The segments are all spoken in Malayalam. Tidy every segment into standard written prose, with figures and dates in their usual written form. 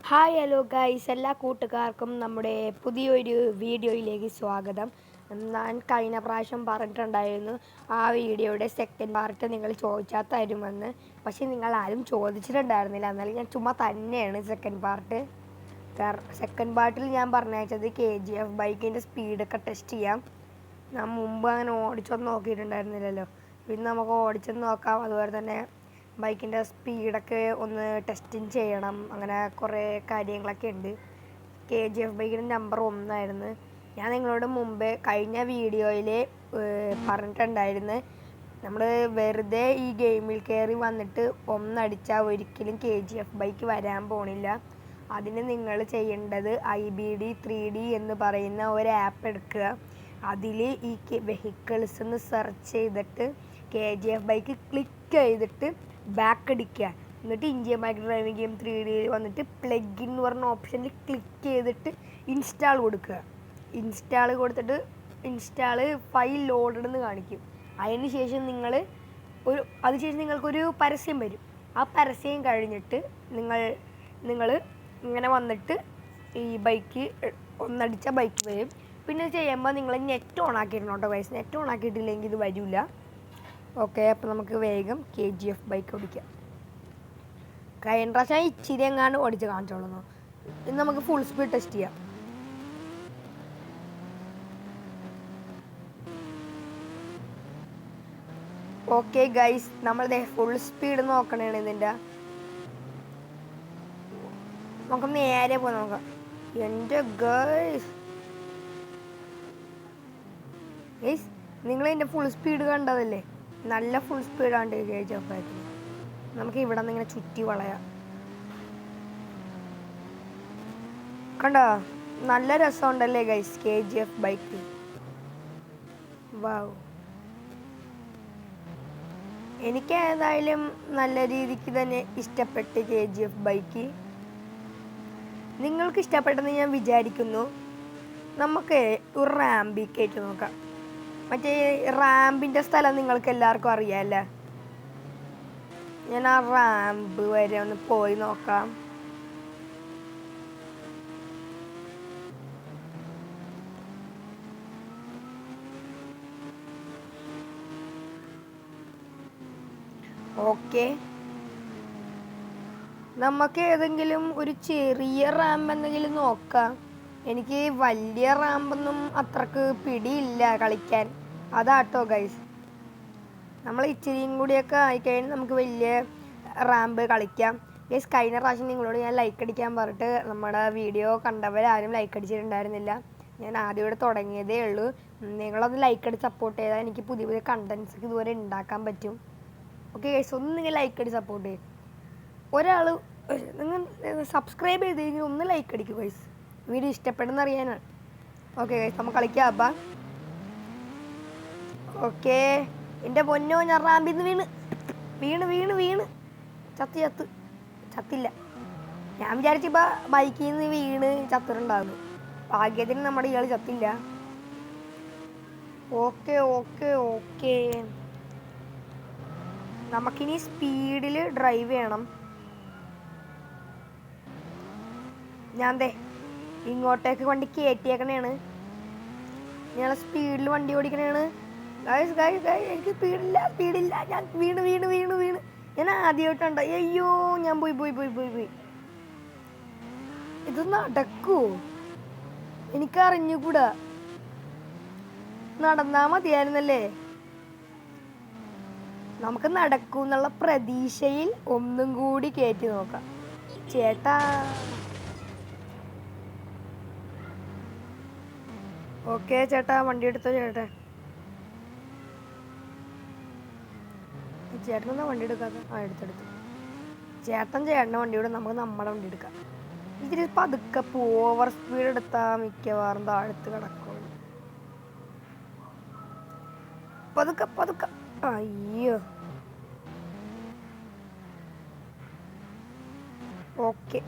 ഹായ് ഹലോ ഗൈസ്, എല്ലാ കൂട്ടുകാർക്കും നമ്മുടെ പുതിയൊരു വീഡിയോയിലേക്ക് സ്വാഗതം. ഞാൻ കഴിഞ്ഞ പ്രാവശ്യം പറഞ്ഞിട്ടുണ്ടായിരുന്നു ആ വീഡിയോയുടെ സെക്കൻഡ് പാർട്ട് നിങ്ങൾ ചോദിച്ചാൽ തരുമെന്ന്. പക്ഷേ നിങ്ങൾ ആരും ചോദിച്ചിട്ടുണ്ടായിരുന്നില്ല. എന്നാലും ഞാൻ ചുമ്മാ തന്നെയാണ് സെക്കൻഡ് പാർട്ട്. സെക്കൻഡ് പാർട്ടിൽ ഞാൻ പറഞ്ഞയച്ചത് KGF ബൈക്കിൻ്റെ സ്പീഡൊക്കെ ടെസ്റ്റ് ചെയ്യാം. ഞാൻ മുമ്പ് അങ്ങനെ ഓടിച്ചൊന്നും നോക്കിയിട്ടുണ്ടായിരുന്നില്ലല്ലോ. പിന്നെ നമുക്ക് ഓടിച്ചൊന്ന് നോക്കാം. അതുപോലെ തന്നെ ബൈക്കിൻ്റെ സ്പീഡൊക്കെ ഒന്ന് ടെസ്റ്റിങ് ചെയ്യണം. അങ്ങനെ കുറേ കാര്യങ്ങളൊക്കെ ഉണ്ട്. KGF ബൈക്കിൻ്റെ നമ്പർ 1 ആയിരുന്നു. ഞാൻ നിങ്ങളോട് മുമ്പേ കഴിഞ്ഞ വീഡിയോയിൽ പറഞ്ഞിട്ടുണ്ടായിരുന്നു, നമ്മൾ വെറുതെ ഈ ഗെയിമിൽ കയറി വന്നിട്ട് ഒന്നടിച്ചാൽ ഒരിക്കലും KGF ബൈക്ക് വരാൻ പോണില്ല. അതിന് നിങ്ങൾ ചെയ്യേണ്ടത് IBD 3D എന്ന് പറയുന്ന ഒരു ആപ്പ് എടുക്കുക. അതിൽ ഈ വെഹിക്കിൾസ് എന്ന് സെർച്ച് ചെയ്തിട്ട് KGF ബൈക്ക് ക്ലിക്ക് ചെയ്തിട്ട് ബാക്ക് അടിക്കുക. എന്നിട്ട് India bike driving game 3D വന്നിട്ട് പ്ലഗ് ഇൻ എന്ന് പറഞ്ഞ ഓപ്ഷനിൽ ക്ലിക്ക് ചെയ്തിട്ട് ഇൻസ്റ്റാൾ കൊടുക്കുക. ഇൻസ്റ്റാൾ കൊടുത്തിട്ട് ഇൻസ്റ്റാൾ ഫയൽ ലോഡഡ് എന്ന് കാണിക്കും. അതിന് ശേഷം അതിനുശേഷം നിങ്ങൾക്കൊരു പരസ്യം വരും. ആ പരസ്യം കഴിഞ്ഞിട്ട് നിങ്ങൾ ഇങ്ങനെ വന്നിട്ട് ഈ ബൈക്ക് ഒന്നടിച്ച ബൈക്ക് വരും. പിന്നെ ചെയ്യുമ്പോൾ നിങ്ങൾ നെറ്റ് ഓൺ ആക്കിയിടണം കേട്ടോ ഗൈസ്. നെറ്റ് ഓൺ ആക്കിയിട്ടില്ലെങ്കിൽ ഇത് വരില്ല. ഓക്കെ, അപ്പോൾ നമുക്ക് വേഗം KGF ബൈക്ക് ഓടിക്കാം. കഴിഞ്ഞ പ്രാവശ്യം ഇച്ചിരി എങ്ങാണ്ട് ഓടിച്ച് കാണിച്ചോളുന്നു. ഇന്ന് നമുക്ക് ഫുൾ സ്പീഡ് ടെസ്റ്റ് ചെയ്യാം. ഓക്കെ ഗൈസ്, നമ്മളിത് ഫുൾ സ്പീഡ് നോക്കണേണ് ഇതിൻ്റെ. നമുക്ക് നേരെ പോയി നോക്കാം. എൻ്റെ ഗൈസ് നിങ്ങൾ ഇതിൻ്റെ ഫുൾ സ്പീഡ് കണ്ടതല്ലേ? നല്ല ഫുൾ സ്പീഡാണ്ട് KGF ബൈക്കിന്. നമുക്ക് ഇവിടെ നിന്ന് ഇങ്ങനെ ചുറ്റി വളയാം. കണ്ടോ, നല്ല രസമുണ്ടല്ലേ ഗൈസ് KGF ബൈക്ക്. വാവ്, എനിക്ക് ഏതായാലും നല്ല രീതിക്ക് തന്നെ ഇഷ്ടപ്പെട്ട് KGF ബൈക്ക്. നിങ്ങൾക്ക് ഇഷ്ടപ്പെട്ടെന്ന് ഞാൻ വിചാരിക്കുന്നു. നമുക്ക് ഒരു റാമ്പിൽ കയറ്റി നോക്കാം. മറ്റേ റാമ്പിൻ്റെ സ്ഥലം നിങ്ങൾക്ക് എല്ലാവർക്കും അറിയാമല്ലേ? ഞാൻ ആ റാമ്പ് വരെ ഒന്ന് പോയി നോക്കാം. ഓക്കെ, നമുക്ക് ഏതെങ്കിലും ഒരു ചെറിയ റാമ്പ് എന്തെങ്കിലും നോക്കാം. എനിക്ക് വലിയ റാമ്പൊന്നും അത്രക്ക് പിടിയില്ല കളിക്കാൻ. അതാട്ടോ ഗൈസ്. നമ്മൾ ഇച്ചിരിയും കൂടിയൊക്കെ ആയിക്കഴിഞ്ഞാൽ നമുക്ക് വലിയ റാമ്പ് കളിക്കാം. ഗൈസ്, കഴിഞ്ഞ പ്രാവശ്യം നിങ്ങളോട് ഞാൻ ലൈക്ക് അടിക്കാൻ പറഞ്ഞിട്ട് നമ്മുടെ വീഡിയോ കണ്ടവരാരും ലൈക്ക് അടിച്ചിട്ടുണ്ടായിരുന്നില്ല. ഞാൻ ആദ്യം തുടങ്ങിയതേ ഉള്ളൂ. നിങ്ങളൊന്ന് ലൈക്ക് അടിച്ച് സപ്പോർട്ട് ചെയ്താൽ എനിക്ക് പുതിയ പുതിയ കണ്ടൻസ് ഇതുവരെ ഉണ്ടാക്കാൻ പറ്റും. ഓക്കെ ഗൈസ്, ഒന്ന് നിങ്ങൾ ലൈക്ക് അടിച്ച് സപ്പോർട്ട് ചെയ്യും. ഒരാൾ നിങ്ങൾ സബ്സ്ക്രൈബ് ചെയ്തെങ്കിൽ ഒന്ന് ലൈക്ക് അടിക്കും ഗൈസ്. വീഡിയോ ഇഷ്ടപ്പെടുന്ന അറിയാനാണ്. ഓക്കെ ഗൈസ്, നമുക്ക് കളിക്കാം. അപ്പം ഓക്കെ, എൻ്റെ പൊന്നോ, ഞാൻ റാമ്പിന്ന് വീണ് ചത്തില്ല. ഞാൻ വിചാരിച്ചിപ്പോൾ ബൈക്കിൽ നിന്ന് വീണ് ചത്തിട്ടുണ്ടാകുന്നു. ഭാഗ്യത്തിന് നമ്മുടെ ഇയാൾ ചത്തില്ല. ഓക്കെ ഓക്കെ ഓക്കെ, നമുക്കിനി സ്പീഡിൽ ഡ്രൈവ് ചെയ്യണം. ഞാൻ ഇങ്ങോട്ടേക്ക് വണ്ടി കയറ്റിയേക്കണേണ്. ഞാൻ സ്പീഡിൽ വണ്ടി ഓടിക്കണേണ്. എനിക്ക് സ്പീഡില്ല. ഞാൻ വീണ്. ഞാൻ ആദ്യമായിട്ടുണ്ട്. അയ്യോ, ഞാൻ പോയി. ഇത് നടക്കൂ? എനിക്കറിഞ്ഞുകൂടാ. നടന്നാ മതിയായിരുന്നല്ലേ? നമുക്ക് നടക്കൂ എന്നുള്ള പ്രതീക്ഷയിൽ ഒന്നും കൂടി കയറ്റി നോക്കാം. ചേട്ടാ, ഓക്കെ ചേട്ടാ, വണ്ടി എടുത്തോ ചേട്ടൻ. ചേട്ടനെന്താ വണ്ടി എടുക്കാത്ത? എടുത്തെടുത്തു. ചേട്ടൻ്റെ വണ്ടിയോടെ നമുക്ക് നമ്മുടെ വണ്ടി എടുക്കാം. ഇതിൽ പതുക്കെ ഓവർ സ്പീഡ് എടുത്താൽ മിക്കവാറും താഴത്ത് കിടക്കുള്ളൂ. പതുക്കെ. അയ്യോ, ഓക്കെ,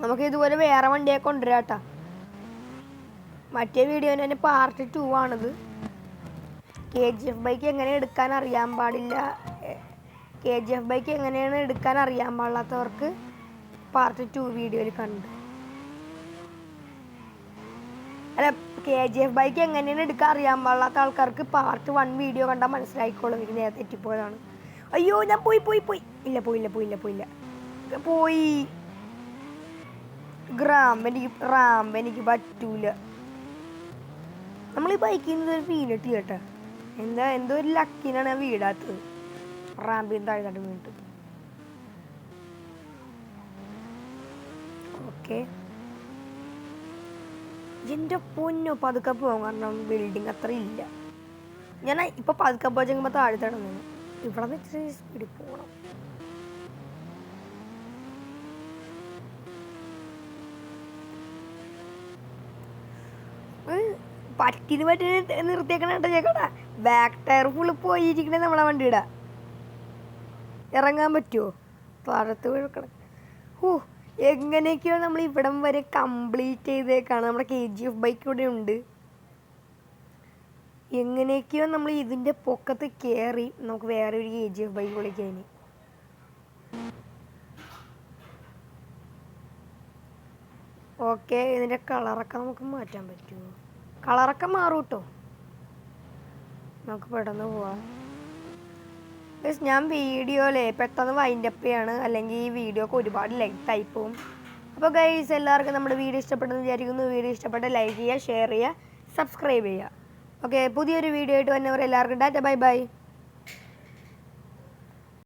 നമുക്ക് ഇതുപോലെ വേറെ വണ്ടിയെ കൊണ്ടുവരാട്ടാ. മറ്റേ വീഡിയോൻ്റെ തന്നെ പാർട്ട് 2 ആണിത്. KGF ബൈക്ക് എങ്ങനെ എടുക്കാൻ അറിയാൻ പാടില്ല KGF ബൈക്ക് എങ്ങനെയാണ് എടുക്കാൻ അറിയാൻ പാടില്ലാത്തവർക്ക് പാർട്ട് 2 വീഡിയോയിൽ കണ്ടു. അല്ല, KGF ബൈക്ക് എങ്ങനെയാണ് എടുക്കാൻ അറിയാൻ പാടില്ലാത്ത ആൾക്കാർക്ക് പാർട്ട് 1 വീഡിയോ കണ്ടാൽ മനസ്സിലായിക്കോളും. എനിക്ക് നേരത്തെ തെറ്റിപ്പോയതാണ്. അയ്യോ, ഞാൻ പോയി. ഇല്ല, പോയില്ല. പോയി. റാമ്പ് എനിക്ക് പറ്റൂല. നമ്മൾ ഈ ബൈക്കിൽ നിന്ന് ഒരു വീണിട്ട് കേട്ടോ. എന്തോ ഒരു ലക്കിനാണ് ഞാൻ വീടാത്തത്. റാമ്പിൽ നിന്ന് താഴെ വീണിട്ട്. ഓക്കെ, എൻ്റെ പൊന്നോ പതുക്കെ പോകാൻ, കാരണം ബിൽഡിങ് അത്ര ഇല്ല. ഞാൻ ഇപ്പം പതുക്കെ പോച്ചെങ്കിൽ താഴെ തടഞ്ഞു. ഇവിടെ നിന്ന് ഇച്ചിരി സ്പീഡിൽ പോകണം. പറ്റിന് നിർത്തിയേക്കണ ചേക്കടാ. ബാക്ക് ടയർ ഫുള്ള് പോയിരിക്കണേ നമ്മളെ വണ്ടിയുടെ. ഇറങ്ങാൻ പറ്റുമോ? താഴത്ത് വീഴക്കണം. എങ്ങനെയൊക്കെയോ നമ്മൾ ഇവിടം വരെ കംപ്ലീറ്റ് ചെയ്തേക്കാണ്. നമ്മുടെ KGF ബൈക്ക് ഇവിടെ ഉണ്ട്. എങ്ങനെയൊക്കെയോ നമ്മൾ ഇതിൻ്റെ പൊക്കത്ത് കയറി നമുക്ക് വേറെ ഒരു KGF ബൈക്ക് വിളിക്കാൻ. ഓക്കെ, ഇതിൻ്റെ കളറൊക്കെ നമുക്ക് മാറ്റാൻ പറ്റുമോ? കളറൊക്കെ മാറും കേട്ടോ. നമുക്ക് പെട്ടെന്ന് പോവാം. ഞാൻ വീഡിയോയിലേ പെട്ടെന്ന് വൈൻഡപ്പ് ചെയ്യാണ്, അല്ലെങ്കിൽ ഈ വീഡിയോക്ക് ഒരുപാട് ലെങ്ത് പോവും. അപ്പോൾ ഗൈസ്, എല്ലാവർക്കും നമ്മുടെ വീഡിയോ ഇഷ്ടപ്പെട്ടെന്ന് വിചാരിക്കുന്നു. വീഡിയോ ഇഷ്ടപ്പെട്ട ലൈക്ക് ചെയ്യുക, ഷെയർ ചെയ്യുക, സബ്സ്ക്രൈബ് ചെയ്യുക. ഓക്കെ, പുതിയൊരു വീഡിയോ ആയിട്ട് വന്നവർ എല്ലാവർക്കും ടാറ്റ, ബൈ.